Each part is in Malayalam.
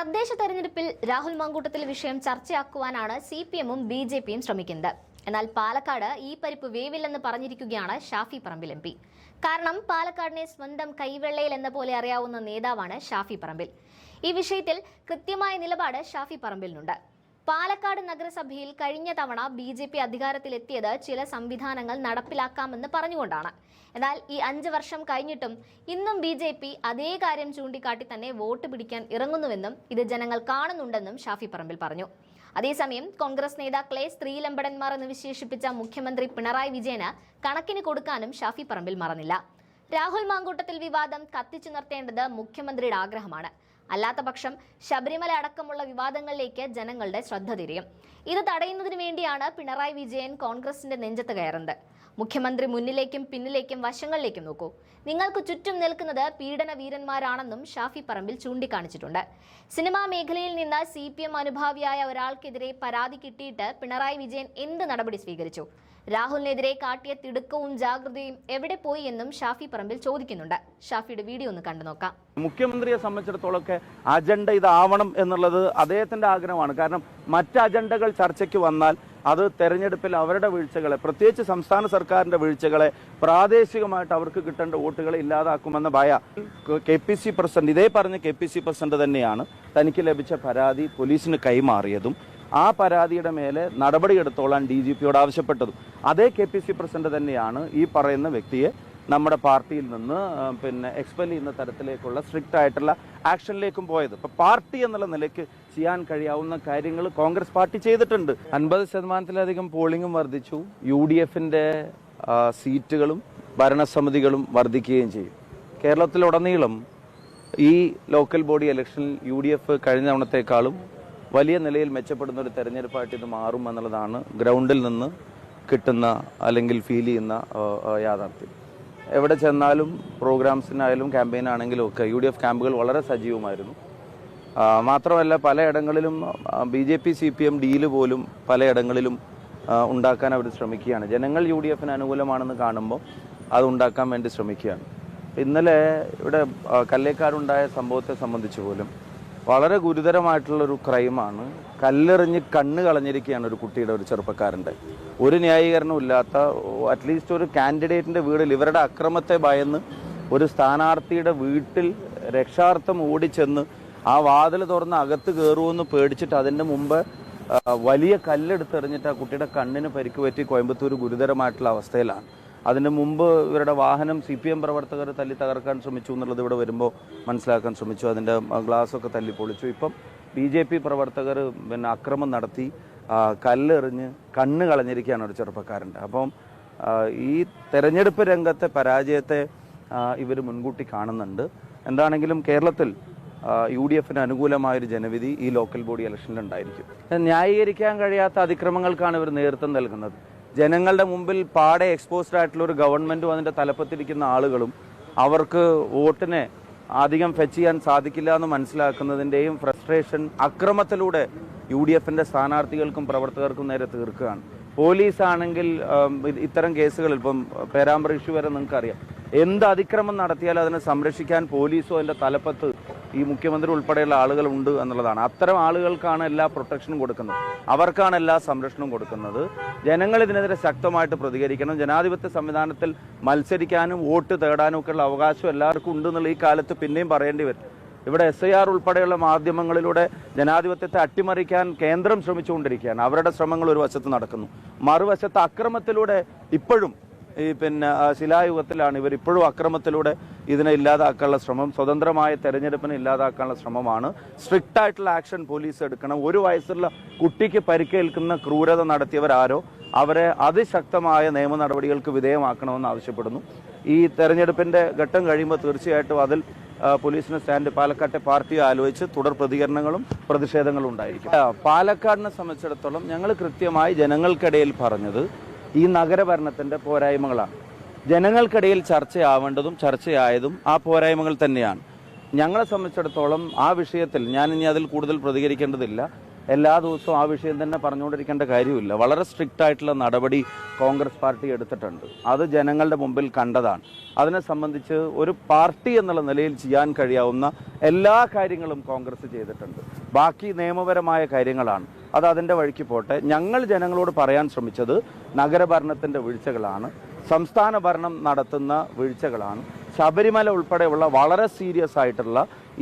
തദ്ദേശ തെരഞ്ഞെടുപ്പിൽ രാഹുൽ മാങ്കൂട്ടത്തിൽ വിഷയം ചർച്ചയാക്കുവാനാണ് സിപിഎമ്മും ബിജെപിയും ശ്രമിക്കുന്നത്. എന്നാൽ പാലക്കാട് ഈ പരിപ്പ് വേവില്ലെന്ന് പറഞ്ഞിരിക്കുകയാണ് ഷാഫി പറമ്പിൽ എം പി. കാരണം പാലക്കാടിനെ സ്വന്തം കൈവെള്ളയിൽ എന്ന പോലെ അറിയാവുന്ന നേതാവാണ് ഷാഫി പറമ്പിൽ. ഈ വിഷയത്തിൽ കൃത്യമായ നിലപാട് ഷാഫി പറമ്പിലിനുണ്ട്. പാലക്കാട് നഗരസഭയിൽ കഴിഞ്ഞ തവണ ബിജെപി അധികാരത്തിലെത്തിയത് ചില സംവിധാനങ്ങൾ നടപ്പിലാക്കാമെന്ന് പറഞ്ഞുകൊണ്ടാണ്. എന്നാൽ ഈ 5 വർഷം കഴിഞ്ഞിട്ടും ഇന്നും ബിജെപി അതേ കാര്യം ചൂണ്ടിക്കാട്ടി തന്നെ വോട്ട് പിടിക്കാൻ ഇറങ്ങുന്നുവെന്നും ഇത് ജനങ്ങൾ കാണുന്നുണ്ടെന്നും ഷാഫി പറമ്പിൽ പറഞ്ഞു. അതേസമയം കോൺഗ്രസ് നേതാക്കളെ സ്ത്രീലമ്പടന്മാർ എന്ന് വിശേഷിപ്പിച്ച മുഖ്യമന്ത്രി പിണറായി വിജയന് കണക്കിന് കൊടുക്കാനും ഷാഫി പറമ്പിൽ മറന്നില്ല. രാഹുൽ മാങ്കൂട്ടത്തിൽ വിവാദം കത്തിച്ചു നിർത്തേണ്ടത് മുഖ്യമന്ത്രിയുടെ ആഗ്രഹമാണ്. അല്ലാത്ത പക്ഷം ശബരിമല അടക്കമുള്ള വിവാദങ്ങളിലേക്ക് ജനങ്ങളുടെ ശ്രദ്ധ തിരിയും. ഇത് തടയുന്നതിന് വേണ്ടിയാണ് പിണറായി വിജയൻ കോൺഗ്രസിന്റെ നെഞ്ചത്ത് കയറുന്നത്. മുഖ്യമന്ത്രി മുന്നിലേക്കും പിന്നിലേക്കും വശങ്ങളിലേക്കും നോക്കൂ. നിങ്ങൾക്ക് ചുറ്റും നിൽക്കുന്നത് പീഡന വീരന്മാരാണെന്നും ഷാഫി പറമ്പിൽ ചൂണ്ടിക്കാണിച്ചിട്ടുണ്ട്. സിനിമാ മേഖലയിൽ നിന്ന് സിപിഎം അനുഭാവിയായ ഒരാൾക്കെതിരെ പരാതി കിട്ടിയിട്ട് പിണറായി വിജയൻ എന്ത് നടപടി സ്വീകരിച്ചു? രാഹുലിനെതിരെ കാട്ടിയ തിടുക്കവും ജാഗ്രതയും എവിടെ പോയി എന്നും ഷാഫി പറമ്പിൽ ചോദിക്കുന്നുണ്ട്. ഷാഫിയുടെ വീഡിയോ ഒന്ന് കണ്ടു നോക്കാം. മുഖ്യമന്ത്രിയെ സംബന്ധിച്ചിടത്തോളമൊക്കെ അജണ്ട ഇതാവണം എന്നുള്ളത് അദ്ദേഹത്തിന്റെ ആഗ്രഹമാണ്. കാരണം മറ്റ് അജണ്ടകൾ ചർച്ചയ്ക്ക് വന്നാൽ അത് തെരഞ്ഞെടുപ്പിൽ അവരുടെ വീഴ്ചകളെ, പ്രത്യേകിച്ച് സംസ്ഥാന സർക്കാരിന്റെ വീഴ്ചകളെ, പ്രാദേശികമായിട്ട് അവർക്ക് കിട്ടേണ്ട വോട്ടുകളെ ഇല്ലാതാക്കുമെന്ന ഭയ KPC പ്രസിഡന്റ്, ഇതേ പറഞ്ഞ KPC പ്രസിഡന്റ് തന്നെയാണ് തനിക്ക് ലഭിച്ച പരാതി പോലീസിന് കൈമാറിയതും ആ പരാതിയുടെ മേലെ നടപടിയെടുത്തോളാൻ DGPയോട് ആവശ്യപ്പെട്ടതും. അതേ KPC പ്രസിഡന്റ് തന്നെയാണ് ഈ പറയുന്ന വ്യക്തിയെ നമ്മുടെ പാർട്ടിയിൽ നിന്ന് എക്സ്പെൽ ചെയ്യുന്ന തരത്തിലേക്കുള്ള സ്ട്രിക്റ്റ് ആയിട്ടുള്ള ആക്ഷനിലേക്കും പോയത്. ഇപ്പൊ പാർട്ടി എന്നുള്ള നിലയ്ക്ക് ചെയ്യാൻ കഴിയാവുന്ന കാര്യങ്ങൾ കോൺഗ്രസ് പാർട്ടി ചെയ്തിട്ടുണ്ട്. 50% പോളിംഗും വർദ്ധിച്ചു. UDFന്റെ സീറ്റുകളും ഭരണസമിതികളും വർദ്ധിക്കുകയും ചെയ്യും. കേരളത്തിലുടനീളം ഈ ലോക്കൽ ബോഡി ഇലക്ഷനിൽ UDF കഴിഞ്ഞ തവണത്തേക്കാളും വലിയ നിലയിൽ മെച്ചപ്പെടുന്ന ഒരു തെരഞ്ഞെടുപ്പായിട്ട് ഇത് മാറും എന്നുള്ളതാണ് ഗ്രൗണ്ടിൽ നിന്ന് കിട്ടുന്ന അല്ലെങ്കിൽ ഫീൽ ചെയ്യുന്ന യാഥാർത്ഥ്യം. എവിടെ ചെന്നാലും പ്രോഗ്രാംസിനായാലും ക്യാമ്പയിനാണെങ്കിലും ഒക്കെ UDF ക്യാമ്പുകൾ വളരെ സജീവമായിരുന്നു. മാത്രമല്ല പലയിടങ്ങളിലും BJP CPM ഡീല് പോലും പലയിടങ്ങളിലും ഉണ്ടാക്കാൻ അവർ ശ്രമിക്കുകയാണ്. ജനങ്ങൾ UDFന് അനുകൂലമാണെന്ന് കാണുമ്പോൾ അത് ഉണ്ടാക്കാൻ വേണ്ടി ശ്രമിക്കുകയാണ്. ഇന്നലെ ഇവിടെ കല്ലേക്കാടുണ്ടായ സംഭവത്തെ സംബന്ധിച്ച് പോലും വളരെ ഗുരുതരമായിട്ടുള്ളൊരു ക്രൈമാണ്. കല്ലെറിഞ്ഞ് കണ്ണ് കളഞ്ഞിരിക്കുകയാണ് ഒരു കുട്ടിയുടെ, ഒരു ചെറുപ്പക്കാരൻ്റെ. ഒരു ന്യായീകരണവും ഇല്ലാത്ത, അറ്റ്ലീസ്റ്റ് ഒരു കാൻഡിഡേറ്റിൻ്റെ വീട്ടിൽ ഇവരുടെ അക്രമത്തെ ഭയന്ന് ഒരു സ്ഥാനാർത്ഥിയുടെ വീട്ടിൽ രക്ഷാർത്ഥം ഓടിച്ചെന്ന് ആ വാതിൽ തുറന്ന് അകത്ത് കയറുമെന്ന് പേടിച്ചിട്ട് അതിൻ്റെ മുമ്പ് വലിയ കല്ലെടുത്തെറിഞ്ഞിട്ട് ആ കുട്ടിയുടെ കണ്ണിന് പരിക്ക് പറ്റി കോയമ്പത്തൂർ ഗുരുതരമായിട്ടുള്ള അവസ്ഥയിലാണ്. അതിന് മുമ്പ് ഇവരുടെ വാഹനം CPM പ്രവർത്തകർ തല്ലി തകർക്കാൻ ശ്രമിച്ചു എന്നുള്ളത് ഇവിടെ വരുമ്പോൾ മനസ്സിലാക്കാൻ ശ്രമിച്ചു. അതിൻ്റെ ഗ്ലാസ്സൊക്കെ തല്ലി പൊളിച്ചു. ഇപ്പം BJP പ്രവർത്തകർ അക്രമം നടത്തി കല്ലെറിഞ്ഞ് കണ്ണ് കളഞ്ഞിരിക്കുകയാണ് ഒരു ചെറുപ്പക്കാരൻ്റെ. അപ്പം ഈ തെരഞ്ഞെടുപ്പ് രംഗത്തെ പരാജയത്തെ ഇവർ മുൻകൂട്ടി കാണുന്നുണ്ട്. എന്താണെങ്കിലും കേരളത്തിൽ UDFന് അനുകൂലമായൊരു ജനവിധി ഈ ലോക്കൽ ബോഡി ഇലക്ഷനിൽ ഉണ്ടായിരിക്കും. ന്യായീകരിക്കാൻ കഴിയാത്ത അതിക്രമങ്ങൾക്കാണ് ഇവർ നേതൃത്വം നൽകുന്നത്. ജനങ്ങളുടെ മുമ്പിൽ പാടെ എക്സ്പോസ്ഡ് ആയിട്ടുള്ള ഒരു ഗവൺമെൻറ്റും അതിൻ്റെ തലപ്പത്തിരിക്കുന്ന ആളുകളും അവർക്ക് വോട്ടിനെ അധികം ഫെച്ച് ചെയ്യാൻ സാധിക്കില്ല എന്ന് മനസ്സിലാക്കുന്നതിൻ്റെയും ഫ്രസ്ട്രേഷൻ അക്രമത്തിലൂടെ UDFന്റെ സ്ഥാനാർത്ഥികൾക്കും പ്രവർത്തകർക്കും നേരെ തീർക്കുകയാണ്. പോലീസാണെങ്കിൽ ഇത്തരം കേസുകളിൽ ഇപ്പം പേരാമ്പ്ര ഇഷ്യൂ വരെ നിങ്ങൾക്കറിയാം, എന്ത് അതിക്രമം നടത്തിയാലും അതിനെ സംരക്ഷിക്കാൻ പോലീസോ അതിൻ്റെ തലപ്പത്ത് ഈ മുഖ്യമന്ത്രി ഉൾപ്പെടെയുള്ള ആളുകളുണ്ട് എന്നുള്ളതാണ്. അത്തരം ആളുകൾക്കാണ് എല്ലാ പ്രൊട്ടക്ഷനും കൊടുക്കുന്നത്, അവർക്കാണ് എല്ലാ സംരക്ഷണവും കൊടുക്കുന്നത്. ജനങ്ങൾ ഇതിനെതിരെ ശക്തമായിട്ട് പ്രതികരിക്കണം. ജനാധിപത്യ സംവിധാനത്തിൽ മത്സരിക്കാനും വോട്ട് തേടാനും ഒക്കെയുള്ള അവകാശം എല്ലാവർക്കും ഉണ്ടെന്നുള്ള ഈ കാലത്ത് പിന്നെയും പറയേണ്ടി വരും. ഇവിടെ SIR ഉൾപ്പെടെയുള്ള മാധ്യമങ്ങളിലൂടെ ജനാധിപത്യത്തെ അട്ടിമറിക്കാൻ കേന്ദ്രം ശ്രമിച്ചുകൊണ്ടിരിക്കുകയാണ്. അവരുടെ ശ്രമങ്ങൾ ഒരു വശത്ത് നടക്കുന്നു, മറുവശത്ത് അക്രമത്തിലൂടെ ഇപ്പോഴും ഈ ശിലായുഗത്തിലാണ് ഇവർ. ഇപ്പോഴും അക്രമത്തിലൂടെ ഇതിനെ ഇല്ലാതാക്കാനുള്ള ശ്രമം, സ്വതന്ത്രമായ തെരഞ്ഞെടുപ്പിനെ ഇല്ലാതാക്കാനുള്ള ശ്രമമാണ്. സ്ട്രിക്റ്റ് ആയിട്ടുള്ള ആക്ഷൻ പോലീസ് എടുക്കണം. 1 വയസ്സുള്ള കുട്ടിക്ക് പരിക്കേൽക്കുന്ന ക്രൂരത നടത്തിയവരാരോ അവരെ അതിശക്തമായ നിയമ നടപടികൾക്ക് വിധേയമാക്കണമെന്ന് ആവശ്യപ്പെടുന്നു. ഈ തെരഞ്ഞെടുപ്പിന്റെ ഘട്ടം കഴിയുമ്പോൾ തീർച്ചയായിട്ടും അതിൽ പോലീസിന് സ്റ്റാൻഡ് പാലക്കാട്ടെ പാർട്ടി ആലോചിച്ച് തുടർ പ്രതികരണങ്ങളും പ്രതിഷേധങ്ങളും ഉണ്ടായിരിക്കും. പാലക്കാടിനെ സംബന്ധിച്ചിടത്തോളം ഞങ്ങൾ കൃത്യമായി ജനങ്ങൾക്കിടയിൽ പറഞ്ഞത് ഈ നഗരഭരണത്തിന്റെ പോരായ്മകളാണ്. ജനങ്ങൾക്കിടയിൽ ചർച്ചയാവേണ്ടതും ചർച്ചയായതും ആ പോരായ്മകൾ തന്നെയാണ്. ഞങ്ങളെ സംബന്ധിച്ചിടത്തോളം ആ വിഷയത്തിൽ ഞാൻ ഇനി അതിൽ കൂടുതൽ പ്രതികരിക്കേണ്ടതില്ല. എല്ലാ ദിവസവും ആ വിഷയം തന്നെ പറഞ്ഞുകൊണ്ടിരിക്കേണ്ട കാര്യമില്ല. വളരെ സ്ട്രിക്റ്റ് ആയിട്ടുള്ള നടപടി കോൺഗ്രസ് പാർട്ടി എടുത്തിട്ടുണ്ട്. അത് ജനങ്ങളുടെ മുമ്പിൽ കണ്ടതാണ്. അതിനെ സംബന്ധിച്ച് ഒരു പാർട്ടി എന്നുള്ള നിലയിൽ ചെയ്യാൻ കഴിയാവുന്ന എല്ലാ കാര്യങ്ങളും കോൺഗ്രസ് ചെയ്തിട്ടുണ്ട്. ബാക്കി നിയമപരമായ കാര്യങ്ങളാണ്. അത് അതിൻ്റെ വഴിക്ക് പോട്ടെ. ഞങ്ങൾ ജനങ്ങളോട് പറയാൻ ശ്രമിച്ചത് നഗരഭരണത്തിൻ്റെ വീഴ്ചകളാണ്, സംസ്ഥാന ഭരണം നടത്തുന്ന വീഴ്ചകളാണ്, ശബരിമല ഉൾപ്പെടെയുള്ള വളരെ സീരിയസ് ആയിട്ടുള്ള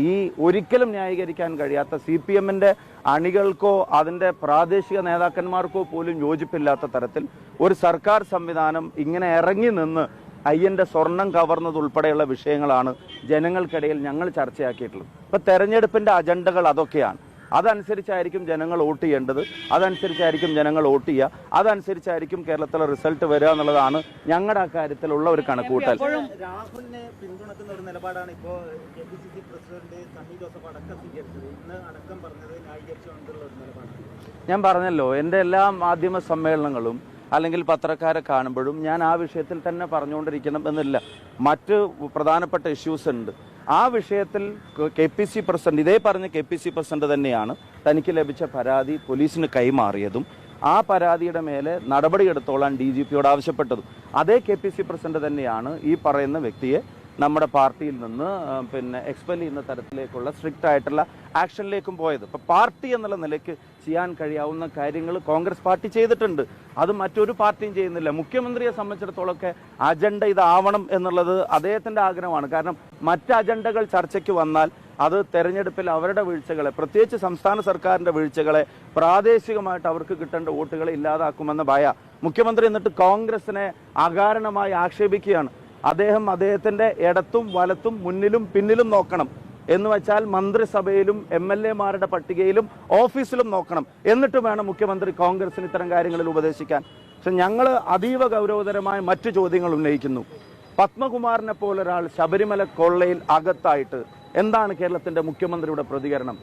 ഈ ഒരിക്കലും ന്യായീകരിക്കാൻ കഴിയാത്ത CPM-ന്റെ അണികൾക്കോ അതിൻ്റെ പ്രാദേശിക നേതാക്കന്മാർക്കോ പോലും യോജിപ്പില്ലാത്ത തരത്തിൽ ഒരു സർക്കാർ സംവിധാനം ഇങ്ങനെ ഇറങ്ങി നിന്ന് അയ്യൻ്റെ സ്വർണം കവർന്നതുൾപ്പെടെയുള്ള വിഷയങ്ങളാണ് ജനങ്ങൾക്കിടയിൽ ഞങ്ങൾ ചർച്ചയാക്കിയിട്ടുള്ളത്. ഇപ്പം തെരഞ്ഞെടുപ്പിൻ്റെ അജണ്ടകൾ അതൊക്കെയാണ്. അതനുസരിച്ചായിരിക്കും ജനങ്ങൾ വോട്ട് ചെയ്യേണ്ടത്, അതനുസരിച്ചായിരിക്കും ജനങ്ങൾ വോട്ട് ചെയ്യുക, അതനുസരിച്ചായിരിക്കും കേരളത്തിലെ റിസൾട്ട് വരിക എന്നുള്ളതാണ് ഞങ്ങളുടെ അക്കാര്യത്തിലുള്ള ഒരു കണക്കുകൂട്ടൽ. രാഹുലിനെ പിന്തുണക്കുന്ന ഒരു നിലപാടാണ് ഇപ്പോൾ KPCC പ്രസിഡന്റ് സണ്ണി ജോസഫ് അടക്കം സ്വീകരിച്ചത്. ഇന്ന് അടക്കം പറഞ്ഞത് ന്യായീകരിച്ചുകൊണ്ടുള്ള ഒരു നിലപാടാണ്. ഞാൻ പറഞ്ഞല്ലോ, എൻ്റെ എല്ലാ മാധ്യമ സമ്മേളനങ്ങളും അല്ലെങ്കിൽ പത്രക്കാരെ കാണുമ്പോഴും ഞാൻ ആ വിഷയത്തിൽ തന്നെ പറഞ്ഞുകൊണ്ടിരിക്കണം എന്നില്ല. മറ്റ് പ്രധാനപ്പെട്ട ഇഷ്യൂസ് ഉണ്ട്. ആ വിഷയത്തിൽ KPCC പ്രസിഡന്റ്, ഇതേ പറഞ്ഞ KPCC പ്രസിഡന്റ് തന്നെയാണ് തനിക്ക് ലഭിച്ച പരാതി പോലീസിന് കൈമാറിയതും ആ പരാതിയുടെ മേലെ നടപടിയെടുത്തോളാൻ DGPയോട് ആവശ്യപ്പെട്ടതും. അതേ KPCC പ്രസിഡന്റ് തന്നെയാണ് ഈ പറയുന്ന വ്യക്തിയെ നമ്മുടെ പാർട്ടിയിൽ നിന്ന് എക്സ്പെൽ ചെയ്യുന്ന തരത്തിലേക്കുള്ള സ്ട്രിക്റ്റ് ആയിട്ടുള്ള ആക്ഷനിലേക്കും പോയത്. ഇപ്പോൾ പാർട്ടി എന്നുള്ള നിലയ്ക്ക് ചെയ്യാൻ കഴിയാവുന്ന കാര്യങ്ങൾ കോൺഗ്രസ് പാർട്ടി ചെയ്തിട്ടുണ്ട്. അത് മറ്റൊരു പാർട്ടിയും ചെയ്യുന്നില്ല. മുഖ്യമന്ത്രിയെ സംബന്ധിച്ചിടത്തോളമൊക്കെ അജണ്ട ഇതാവണം എന്നുള്ളത് അദ്ദേഹത്തിൻ്റെ ആഗ്രഹമാണ്. കാരണം മറ്റ് അജണ്ടകൾ ചർച്ചയ്ക്ക് വന്നാൽ അത് തെരഞ്ഞെടുപ്പിൽ അവരുടെ വീഴ്ചകളെ, പ്രത്യേകിച്ച് സംസ്ഥാന സർക്കാരിൻ്റെ വീഴ്ചകളെ, പ്രാദേശികമായിട്ട് അവർക്ക് കിട്ടേണ്ട വോട്ടുകളെ ഇല്ലാതാക്കുമെന്ന ഭയ മുഖ്യമന്ത്രി എന്നിട്ട് കോൺഗ്രസിനെ അകാരണമായി ആക്ഷേപിക്കുകയാണ്. അദ്ദേഹത്തിൻ്റെ ഇടത്തും വലത്തും മുന്നിലും പിന്നിലും നോക്കണം എന്ന് വെച്ചാൽ മന്ത്രിസഭയിലും MLA-മാരുടെ പട്ടികയിലും ഓഫീസിലും നോക്കണം. എന്നിട്ട് വേണം മുഖ്യമന്ത്രി കോൺഗ്രസിന് ഇത്തരം കാര്യങ്ങളിൽ ഉപദേശിക്കാൻ. പക്ഷെ ഞങ്ങൾ അതീവ ഗൗരവതരമായ മറ്റു ചോദ്യങ്ങൾ ഉന്നയിക്കുന്നു. പത്മകുമാറിനെ പോലൊരാൾ ശബരിമല കൊള്ളയിൽ അകത്തായിട്ട് എന്താണ് കേരളത്തിൻ്റെ മുഖ്യമന്ത്രിയുടെ പ്രതികരണം?